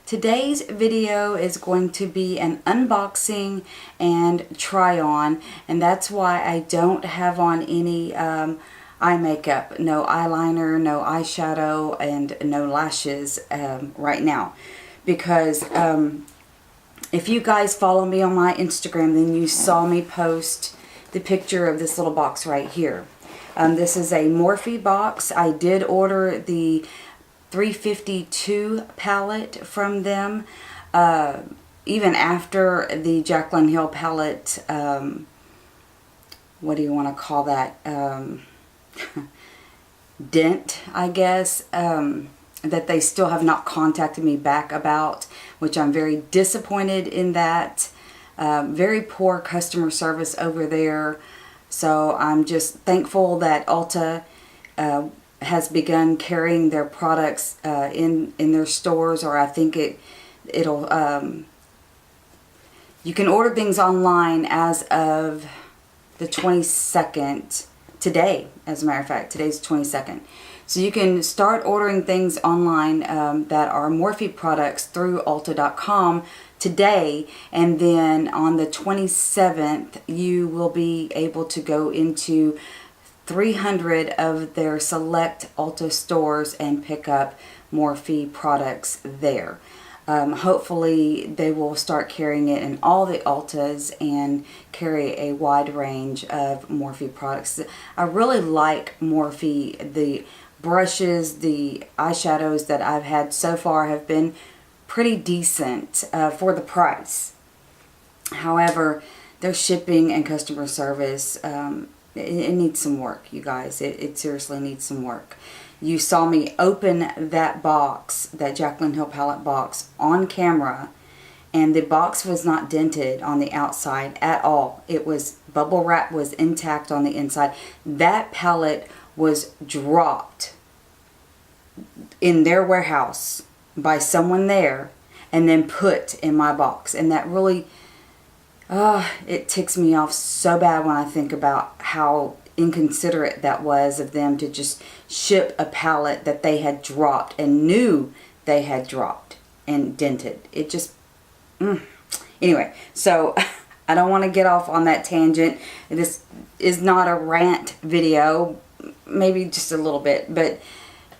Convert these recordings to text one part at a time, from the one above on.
Today's video is going to be an unboxing and try on, and that's why I don't have on any eye makeup, no eyeliner, no eyeshadow, and no lashes right now. Because if you guys follow me on my Instagram, then you saw me post the picture of this little box right here. This is a Morphe box. I did order the 352 palette from them, even after the Jaclyn Hill palette, what do you want to call that, dent, I guess, that they still have not contacted me back about, which I'm very disappointed in that. Very poor customer service over there. So I'm just thankful that Ulta has begun carrying their products in their stores, or I think it'll you can order things online as of the 22nd, today, as a matter of fact. Today's the 22nd. So you can start ordering things online that are Morphe products through Ulta.com today, and then on the 27th you will be able to go into 300 of their select Ulta stores and pick up Morphe products there. Hopefully they will start carrying it in all the Ultas and carry a wide range of Morphe products. I really like Morphe. The brushes, the eyeshadows that I've had so far have been pretty decent for the price. However, their shipping and customer service, it needs some work, you guys. It seriously needs some work. You saw me open that box, that Jaclyn Hill palette box, on camera, and the box was not dented on the outside at all. It was, bubble wrap was intact on the inside. That palette was dropped in their warehouse by someone there and then put in my box. And that really, it ticks me off so bad when I think about how inconsiderate that was of them to just ship a palette that they had dropped and knew they had dropped and dented. It just, Anyway, so I don't want to get off on that tangent. This is not a rant video, maybe just a little bit, but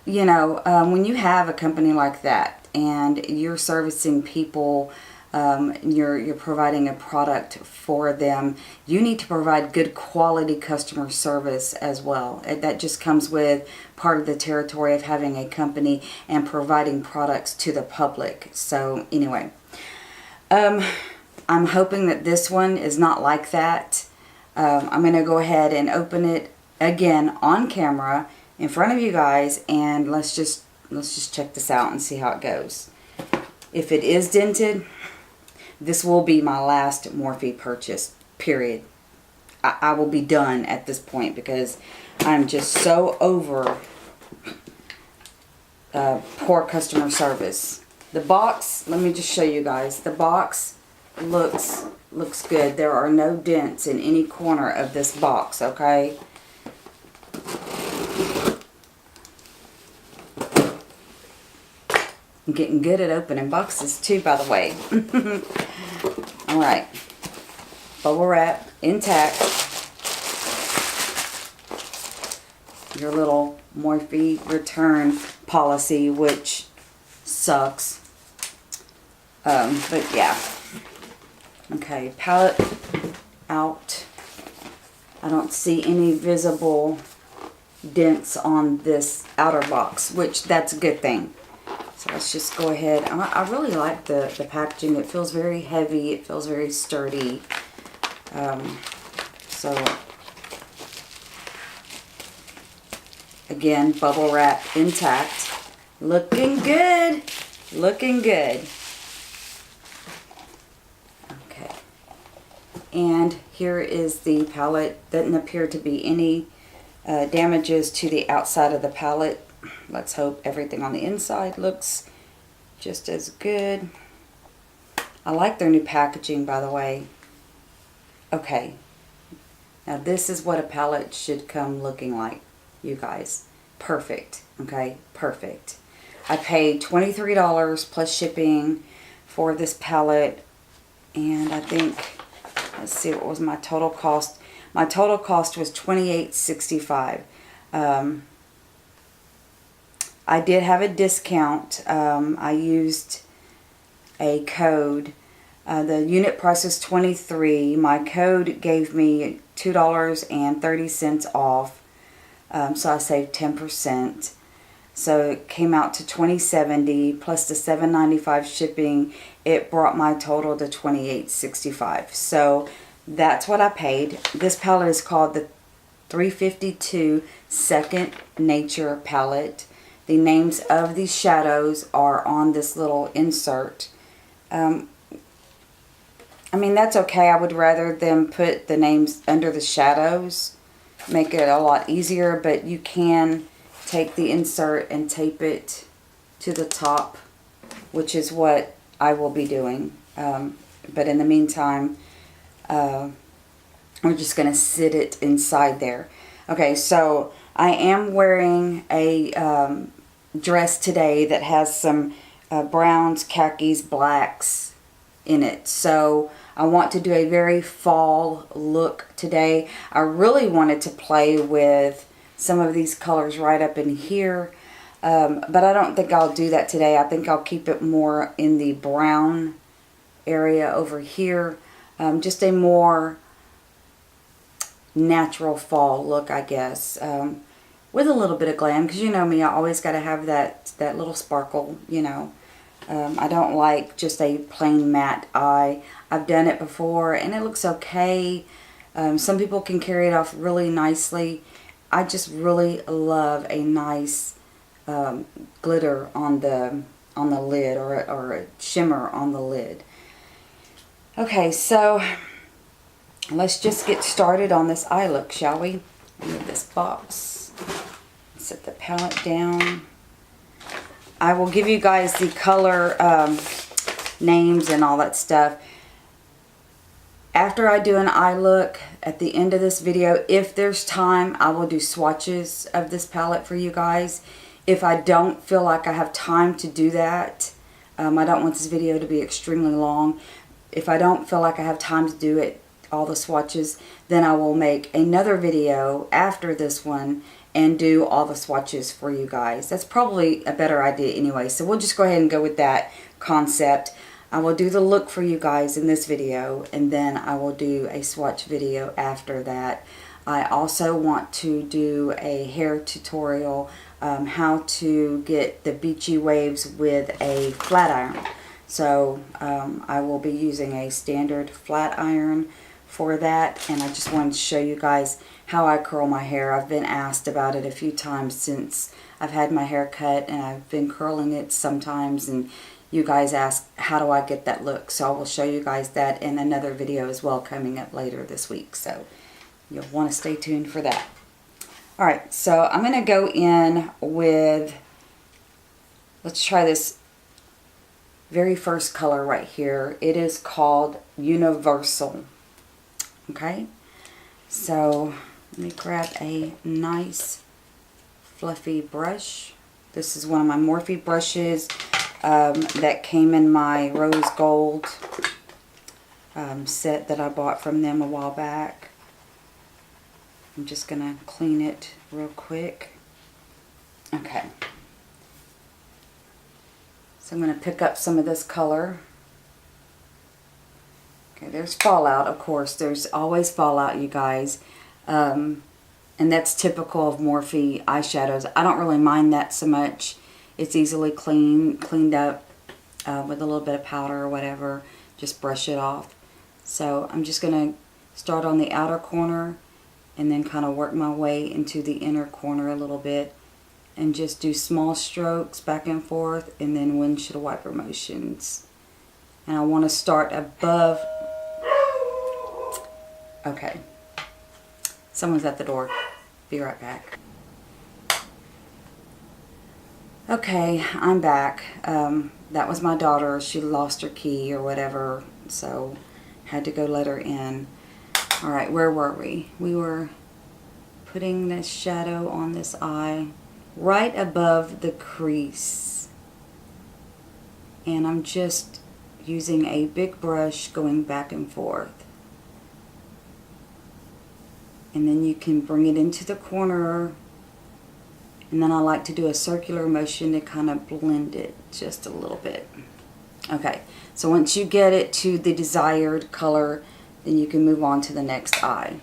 you know, when you have a company like that and you're servicing people, you're providing a product for them, you need to provide good quality customer service as well. That just comes with part of the territory of having a company and providing products to the public. So anyway, I'm hoping that this one is not like that. I'm going to go ahead and open it again on camera in front of you guys, and let's just check this out and see how it goes. If it is dented, this will be my last Morphe purchase, period. I will be done at this point because I'm just so over poor customer service. The box, let me just show you guys. The box looks good. There are no dents in any corner of this box, okay? I'm getting good at opening boxes too, by the way. Alright. Bubble wrap intact. Your little Morphe return policy, which sucks. But yeah. Okay, palette out. I don't see any visible dents on this outer box, which that's a good thing. So let's just go ahead. I really like the packaging. It feels very heavy. It feels very sturdy. So again, bubble wrap intact. Looking good. Looking good. Okay. And here is the palette. Doesn't appear to be any damages to the outside of the palette. Let's hope everything on the inside looks just as good. I like their new packaging, by the way. Okay. Now this is what a palette should come looking like, you guys. Perfect. Okay? Perfect. I paid $23 plus shipping for this palette. And I think, let's see, what was my total cost? My total cost was $28.65. I did have a discount. I used a code. The unit price was $23. My code gave me $2.30 off. So I saved 10%. So it came out to $20.70 plus the $7.95 shipping. It brought my total to $28.65. So that's what I paid. This palette is called the 352 Second Nature palette. The names of these shadows are on this little insert. I mean, that's okay. I would rather them put the names under the shadows. Make it a lot easier, but you can take the insert and tape it to the top, which is what I will be doing. But in the meantime, we're just going to sit it inside there. Okay, so I am wearing a dress today that has some browns, khakis, blacks in it. So I want to do a very fall look today. I really wanted to play with some of these colors right up in here. But I don't think I'll do that today. I think I'll keep it more in the brown area over here. Just a more natural fall look, I guess. With a little bit of glam. Because you know me, I always got to have that little sparkle, you know. I don't like just a plain matte eye. I've done it before and it looks okay. Some people can carry it off really nicely. I just really love a nice glitter on the lid, or a shimmer on the lid. Okay, so let's just get started on this eye look, shall we? Move this box. Set the palette down. I will give you guys the color names and all that stuff after I do an eye look. At the end of this video, if there's time, I will do swatches of this palette for you guys. If I don't feel like I have time to do that, I don't want this video to be extremely long. If I don't feel like I have time to do it, all the swatches, then I will make another video after this one and do all the swatches for you guys. That's probably a better idea anyway. So we'll just go ahead and go with that concept. I will do the look for you guys in this video, and then I will do a swatch video after that. I also want to do a hair tutorial, how to get the beachy waves with a flat iron. So I will be using a standard flat iron for that, and I just wanted to show you guys how I curl my hair. I've been asked about it a few times since I've had my hair cut, and I've been curling it sometimes, and you guys ask, how do I get that look? So I will show you guys that in another video as well, coming up later this week. So you'll want to stay tuned for that. Alright, so I'm going to go in with, let's try this very first color right here. It is called Universal. Okay, so let me grab a nice fluffy brush. This is one of my Morphe brushes that came in my rose gold set that I bought from them a while back. I'm just going to clean it real quick. Okay. So I'm going to pick up some of this color. Okay, there's fallout, of course. There's always fallout, you guys. And that's typical of Morphe eyeshadows. I don't really mind that so much. It's easily cleaned up with a little bit of powder or whatever. Just brush it off. So I'm just going to start on the outer corner and then kind of work my way into the inner corner a little bit. And just do small strokes back and forth, and then windshield wiper motions. And I want to start above. Okay. Someone's at the door. Be right back. Okay, I'm back. That was my daughter. She lost her key or whatever, so had to go let her in. Alright, where were we? We were putting this shadow on this eye right above the crease. And I'm just using a big brush going back and forth. And then you can bring it into the corner. And then I like to do a circular motion to kind of blend it just a little bit. Okay, so once you get it to the desired color, then you can move on to the next eye.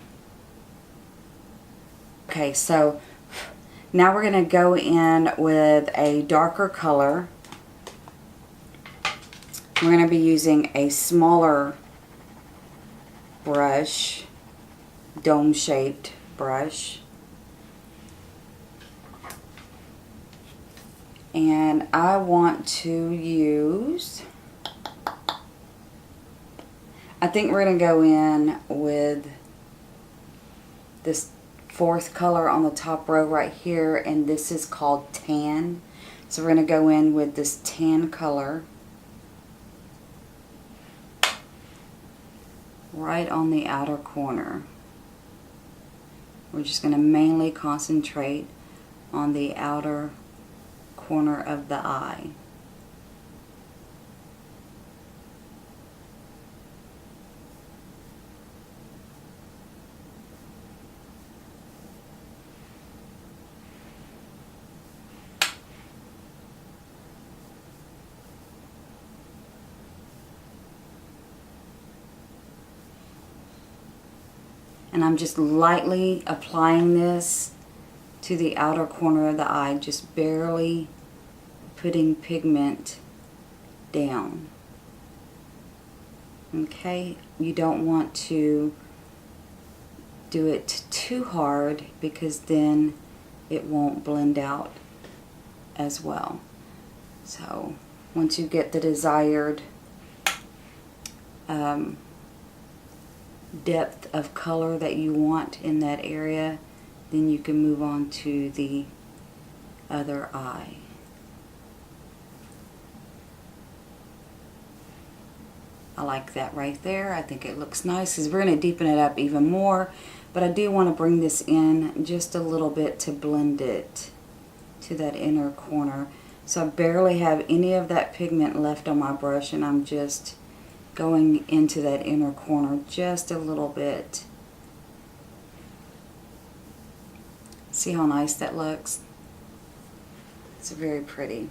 Okay, so now we're going to go in with a darker color. We're going to be using a smaller brush, dome-shaped brush. And I want to use, I think we're going to go in with this fourth color on the top row right here, and this is called Tan. So we're going to go in with this tan color right on the outer corner. We're just going to mainly concentrate on the outer corner of the eye. And I'm just lightly applying this to the outer corner of the eye, just barely putting pigment down. Okay, you don't want to do it too hard because then it won't blend out as well. So once you get the desired depth of color that you want in that area, then you can move on to the other eye. I like that right there. I think it looks nice because we're going to deepen it up even more, but I do want to bring this in just a little bit to blend it to that inner corner. So I barely have any of that pigment left on my brush, and I'm just going into that inner corner just a little bit. See how nice that looks? It's very pretty.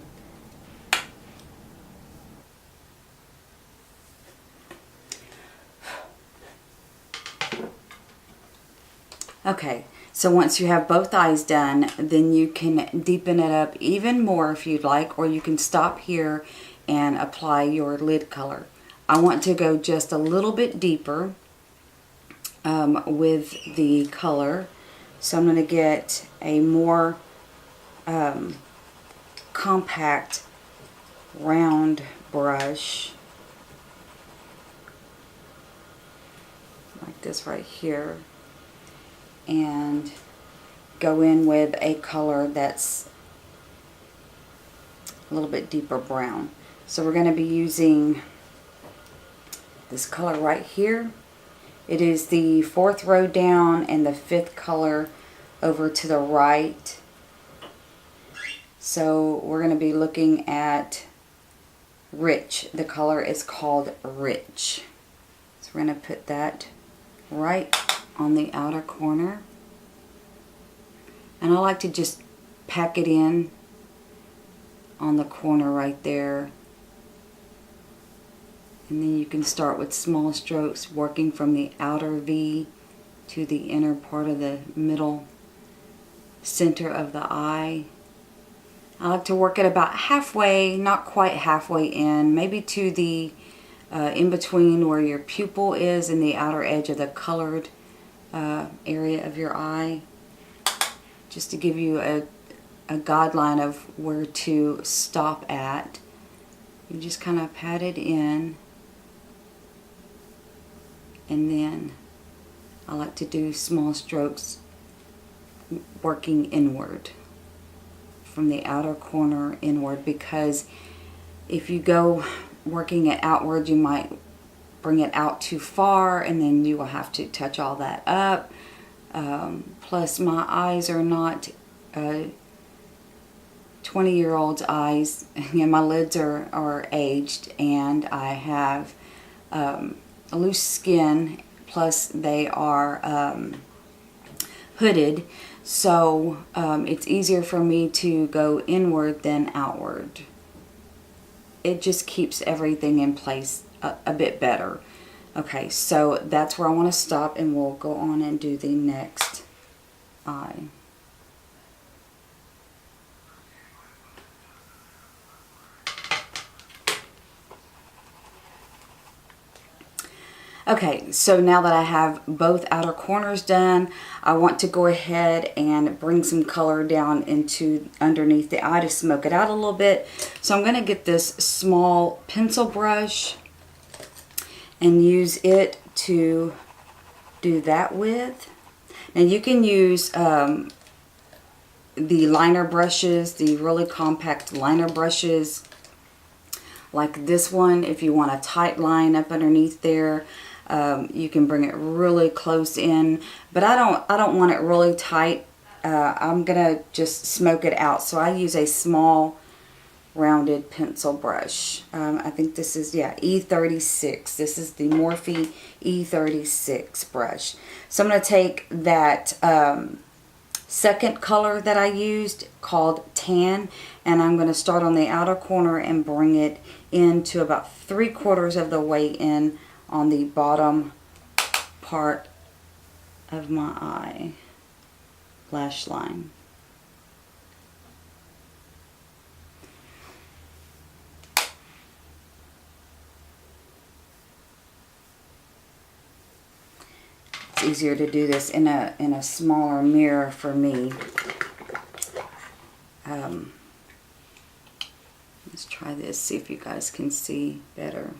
Okay, so once you have both eyes done, then you can deepen it up even more if you'd like, or you can stop here and apply your lid color. I want to go just a little bit deeper with the color. So I'm going to get a more compact round brush like this right here, and go in with a color that's a little bit deeper brown. So we're going to be using this color right here. It is the fourth row down and the fifth color over to the right. So we're going to be looking at Rich. The color is called Rich. So we're going to put that right on the outer corner. And I like to just pack it in on the corner right there. And then you can start with small strokes, working from the outer V to the inner part of the middle center of the eye. I like to work it about halfway, not quite halfway in, maybe to the in between where your pupil is and the outer edge of the colored area of your eye, just to give you a guideline of where to stop at. You just kind of pat it in, and then I like to do small strokes working inward from the outer corner inward, because if you go working it outward, you might bring it out too far, and then you will have to touch all that up. Plus my eyes are not 20-year-old's eyes. You know, my lids are aged, and I have loose skin, plus they are hooded, so it's easier for me to go inward than outward. It just keeps everything in place a bit better. Okay, so that's where I want to stop, and we'll go on and do the next eye. Okay, so now that I have both outer corners done, I want to go ahead and bring some color down into underneath the eye to smoke it out a little bit. So I'm going to get this small pencil brush and use it to do that with. Now you can use the liner brushes, the really compact liner brushes like this one. If you want a tight line up underneath there, you can bring it really close in, but I don't want it really tight. I'm gonna just smoke it out, so I use a small rounded pencil brush. I think this is, yeah, E36. This is the Morphe E36 brush. So I'm gonna take that second color that I used called Tan, and I'm going to start on the outer corner and bring it into about 3/4 of the way in on the bottom part of my eye lash line. It's easier to do this in a smaller mirror for me. Let's try this, see if you guys can see better.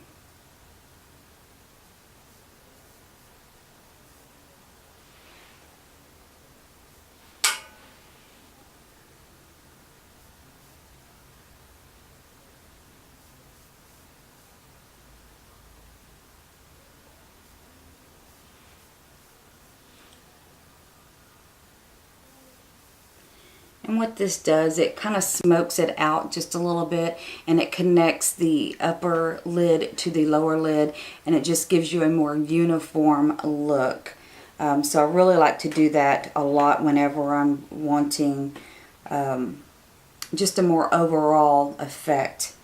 And what this does, it kind of smokes it out just a little bit, and it connects the upper lid to the lower lid, and it just gives you a more uniform look. So I really like to do that a lot whenever I'm wanting just a more overall effect.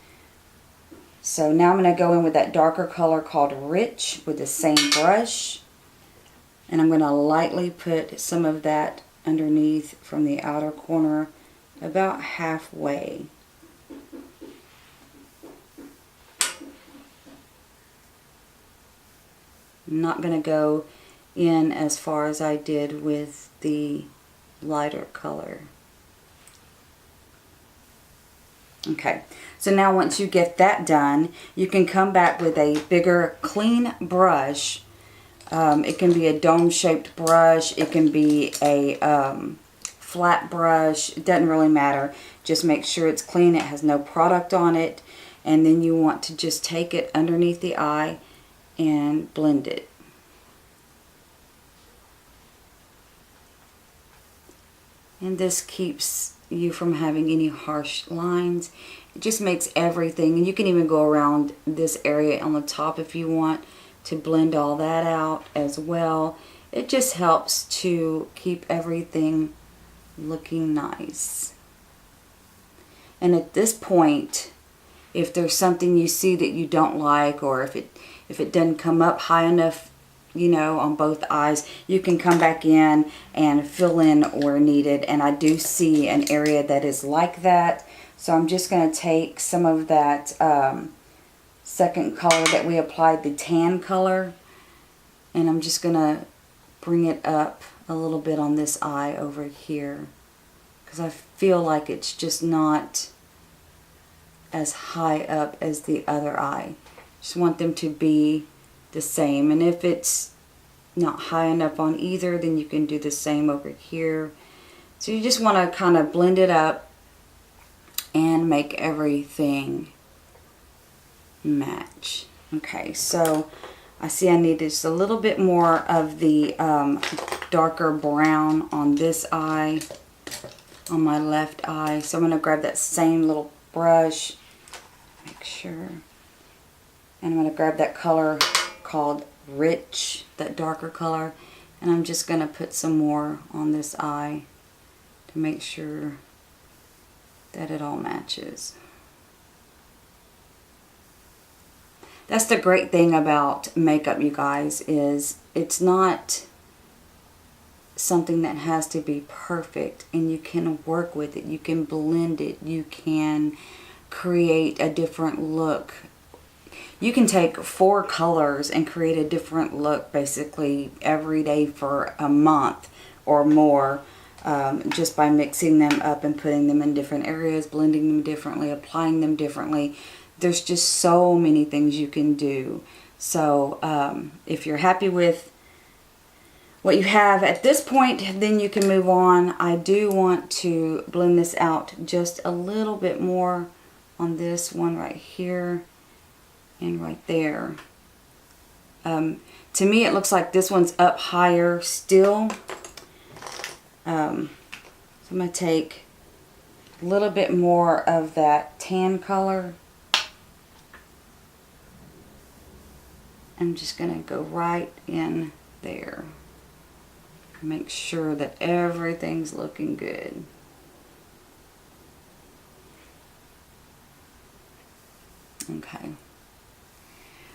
So now I'm going to go in with that darker color called Rich with the same brush, and I'm going to lightly put some of that underneath from the outer corner about halfway. I'm not going to go in as far as I did with the lighter color. Okay, so now once you get that done, you can come back with a bigger clean brush. It can be a dome-shaped brush. It can be a flat brush. It doesn't really matter. Just make sure it's clean. It has no product on it. And then you want to just take it underneath the eye and blend it. And this keeps you from having any harsh lines. It just makes everything, and you can even go around this area on the top if you want to blend all that out as well. It just helps to keep everything looking nice. And at this point, if there's something you see that you don't like, or if it doesn't come up high enough, you know, on both eyes, you can come back in and fill in where needed. And I do see an area that is like that, so I'm just going to take some of that second color that we applied, the tan color, and I'm just going to bring it up a little bit on this eye over here, because I feel like it's just not as high up as the other eye. Just want them to be the same, and if it's not high enough on either, then you can do the same over here. So you just want to kind of blend it up and make everything match. Okay, so I see I need just a little bit more of the darker brown on this eye. on my left eye. So I'm going to grab that same little brush, make sure, and I'm going to grab that color called Rich, that darker color, and I'm just going to put some more on this eye to make sure that it all matches. That's the great thing about makeup, you guys, is it's not something that has to be perfect, and you can work with it, you can blend it, you can create a different look. You can take 4 colors and create a different look basically every day for a month or more, just by mixing them up and putting them in different areas, blending them differently, applying them differently. There's just so many things you can do. So if you're happy with what you have at this point, then you can move on. I do want to blend this out just a little bit more on this one right here and right there. To me, it looks like this one's up higher still. So I'm going to take a little bit more of that tan color. I'm just going to go right in there. Make sure that everything's looking good. Okay.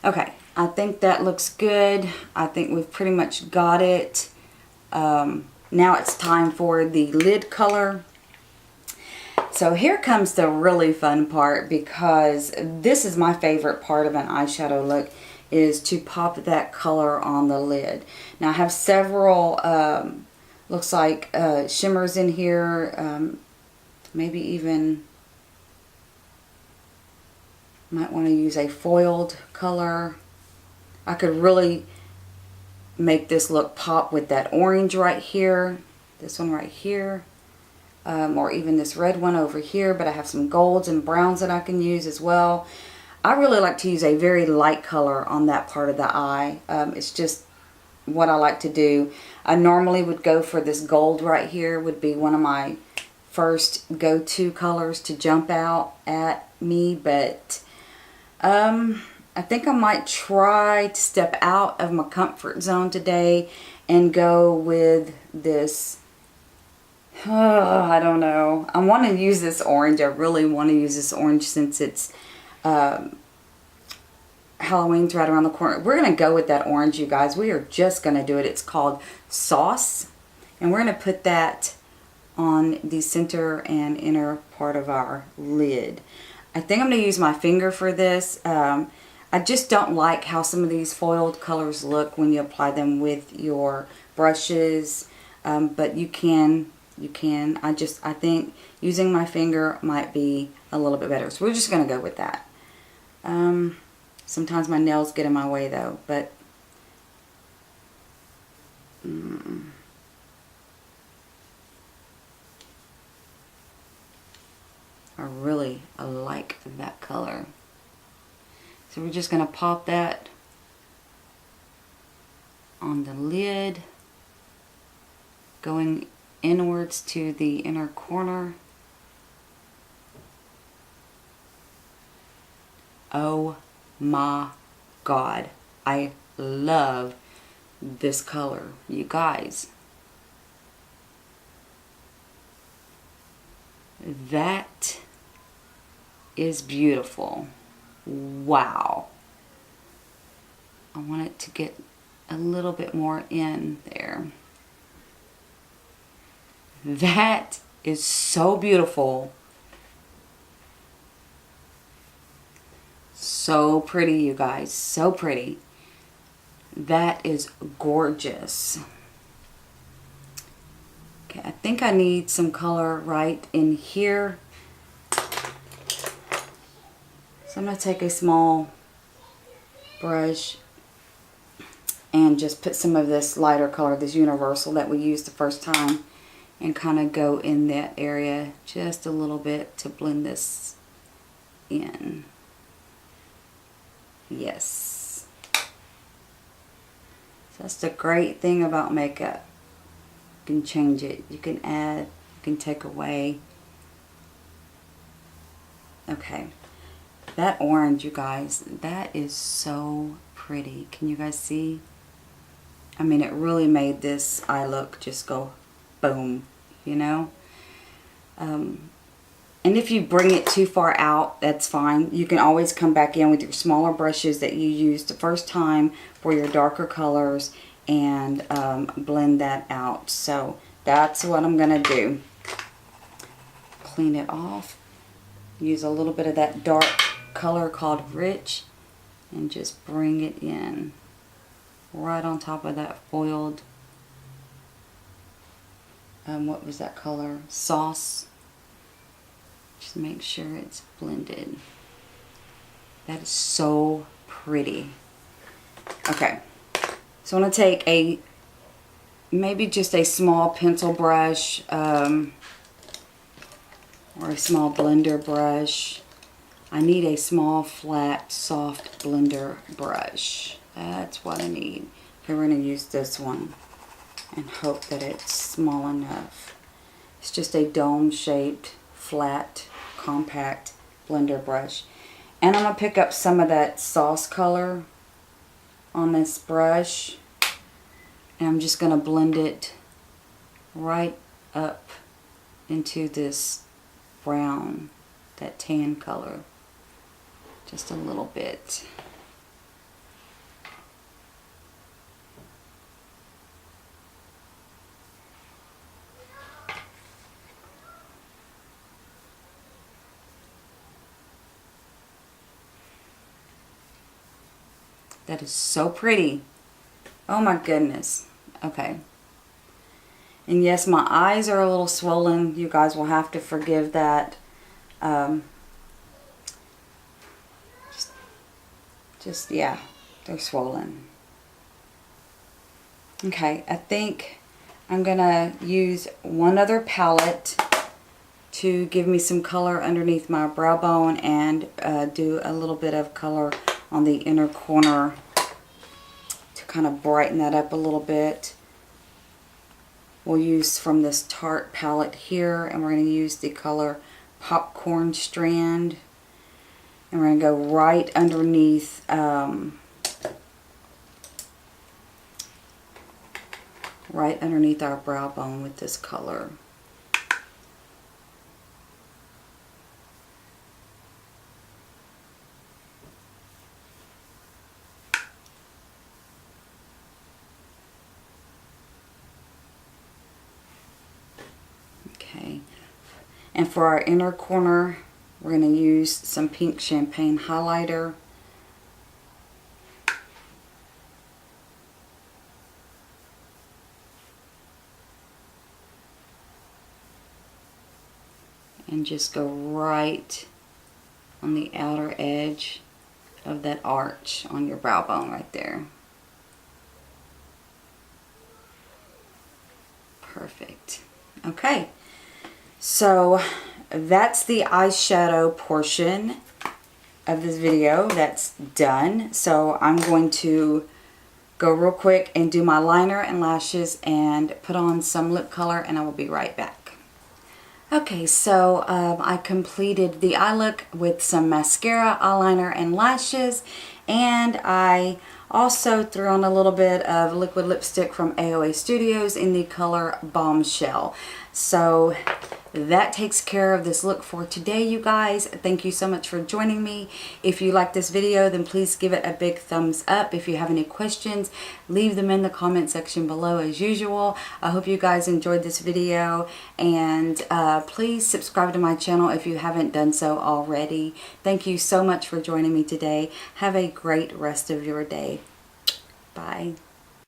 Okay, I think that looks good. I think we've pretty much got it. Now it's time for the lid color. So here comes the really fun part, because this is my favorite part of an eyeshadow look, is to pop that color on the lid. Now I have several, looks like shimmers in here, maybe even might want to use a foiled color. I could really make this look pop with that orange right here, this one right here, or even this red one over here, but I have some golds and browns that I can use as well. I really like to use a very light color on that part of the eye. It's just what I like to do. I normally would go for this gold right here, would be one of my first go-to colors to jump out at me, but I think I might try to step out of my comfort zone today and go with this. I don't know. I want to use this orange. I really want to use this orange since it's Halloween's right around the corner. We're going to go with that orange, you guys. We are just going to do it. It's called Sauce. And we're going to put that on the center and inner part of our lid. I think I'm going to use my finger for this. I just don't like how some of these foiled colors look when you apply them with your brushes. But you can. I think using my finger might be a little bit better. So we're just going to go with that. Sometimes my nails get in my way though, but I like that color. So we're just going to pop that on the lid, going inwards to the inner corner. Oh my God, I love this color, you guys. That is beautiful. Wow. I want it to get a little bit more in there. That is so beautiful. So pretty, you guys. So pretty. That is gorgeous. Okay, I think I need some color right in here. So I'm going to take a small brush and just put some of this lighter color, this universal that we used the first time, and kind of go in that area just a little bit to blend this in. Yes. So that's the great thing about makeup. You can change it. You can add you can take away. Okay. That orange, you guys, that is so pretty. Can you guys see? I mean, it really made this eye look just go boom, you know? And if you bring it too far out, that's fine. You can always come back in with your smaller brushes that you used the first time for your darker colors and blend that out. So that's what I'm going to do. Clean it off. Use a little bit of that dark color called Rich and just bring it in right on top of that foiled, what was that color? Sauce. Just make sure it's blended. That is so pretty. Okay, so I'm going to take maybe just a small pencil brush or a small blender brush. I need a small, flat, soft blender brush. That's what I need. Okay, we're going to use this one and hope that it's small enough. It's just a dome-shaped, flat, compact blender brush. And I'm going to pick up some of that sauce color on this brush. And I'm just going to blend it right up into this brown, that tan color. Just a little bit. That is so pretty. Oh my goodness. Okay. And yes, my eyes are a little swollen. You guys will have to forgive that. Yeah, they're swollen. Okay, I think I'm gonna use one other palette to give me some color underneath my brow bone and do a little bit of color on the inner corner to kind of brighten that up a little bit. We'll use from this Tarte palette here, and we're going to use the color Popcorn Strand. And we're going to go right underneath our brow bone with this color. Okay. And for our inner corner, we're going to use some pink champagne highlighter. And just go right on the outer edge of that arch on your brow bone right there. Perfect. Okay. So that's the eyeshadow portion of this video. That's done. So I'm going to go real quick and do my liner and lashes and put on some lip color, and I will be right back. Okay, so I completed the eye look with some mascara, eyeliner, and lashes, and I also threw on a little bit of liquid lipstick from AOA Studios in the color Bombshell. So that takes care of this look for today, you guys. Thank you so much for joining me. If you like this video, then please give it a big thumbs up. If you have any questions, leave them in the comment section below as usual. I hope you guys enjoyed this video, and please subscribe to my channel if you haven't done so already. Thank you so much for joining me today. Have a great rest of your day. Bye.